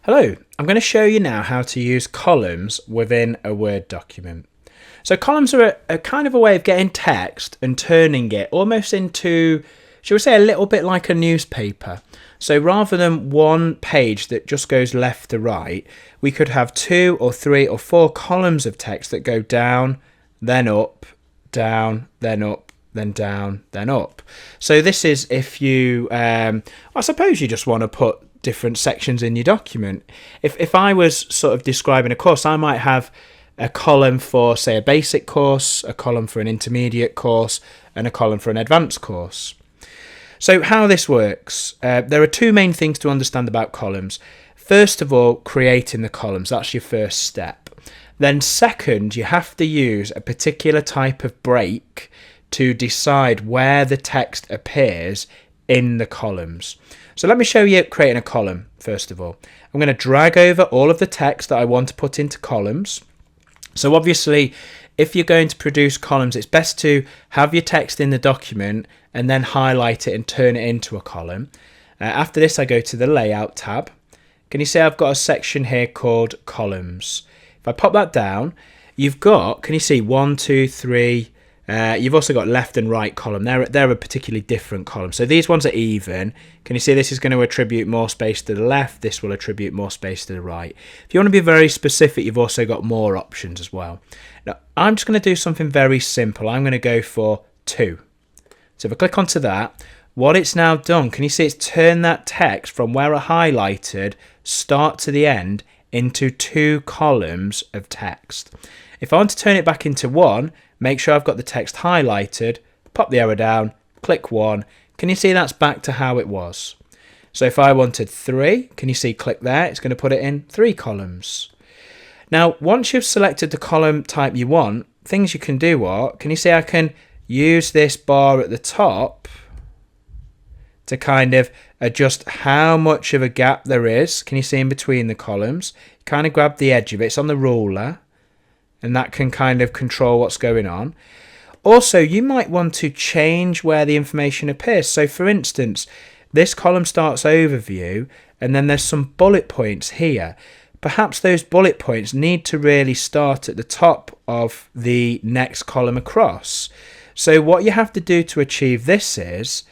Hello, I'm going to show you now how to use columns within a Word document. So columns are a kind of a way of getting text and turning it almost into, shall we say, a little bit like a newspaper. So rather than one page that just goes left to right, we could have 2 or 3 or 4 columns of text that go down, then up, down, then up, then down, then up. So this is if you, I suppose you just want to put different sections in your document. If I was sort of describing a course, I might have a column for, say, a basic course, a column for an intermediate course, and a column for an advanced course. So how this works, there are 2 main things to understand about columns. First of all, creating the columns, that's your first step. Then second, you have to use a particular type of break to decide where the text appears in the columns. So let me show you creating a column first of all. I'm going to drag over all of the text that I want to put into columns. So obviously, if you're going to produce columns, it's best to have your text in the document and then highlight it and turn it into a column. After this, I go to the Layout tab. Can you see I've got a section here called Columns? If I pop that down, you've got, can you see 1, 2, 3, you've also got left and right column. They're a particularly different column. So these ones are even. Can you see this is going to attribute more space to the left? This will attribute more space to the right. If you want to be very specific, you've also got more options as well. Now, I'm just going to do something very simple. I'm going to go for 2. So if I click onto that, what it's now done, can you see it's turned that text from where I highlighted, start to the end, into 2 columns of text. If I want to turn it back into 1, make sure I've got the text highlighted, pop the arrow down, click 1. Can you see that's back to how it was? So if I wanted 3, can you see click there? It's going to put it in 3 columns. Now, once you've selected the column type you want, things you can do are, can you see I can use this bar at the top to kind of adjust how much of a gap there is. Can you see in between the columns? Kind of grab the edge of it. It's on the ruler, and that can kind of control what's going on. Also, you might want to change where the information appears. So for instance, this column starts overview, and then there's some bullet points here. Perhaps those bullet points need to really start at the top of the next column across. So what you have to do to achieve this is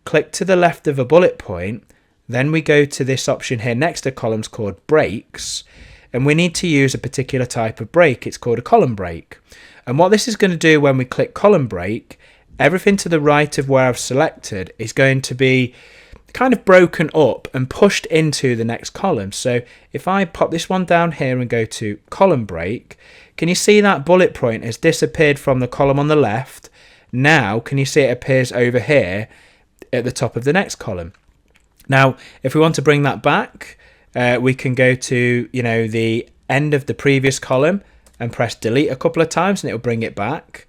click to the left of a bullet point, then we go to this option here next to columns called breaks, and we need to use a particular type of break. It's called a column break. And what this is going to do when we click column break, everything to the right of where I've selected is going to be kind of broken up and pushed into the next column. So if I pop this one down here and go to column break, can you see that bullet point has disappeared from the column on the left? Now, can you see it appears over here at the top of the next column? Now, if we want to bring that back, we can go to, the end of the previous column and press delete a couple of times and it will bring it back.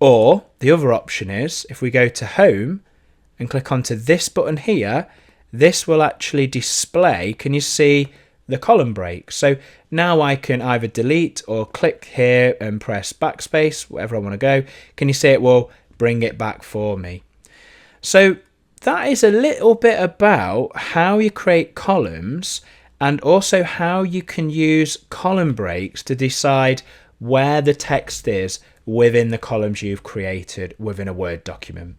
Or the other option is if we go to home and click onto this button here, this will actually display, can you see the column break? So now I can either delete or click here and press backspace, wherever I want to go. Can you see it will bring it back for me? So that is a little bit about how you create columns and also how you can use column breaks to decide where the text is within the columns you've created within a Word document.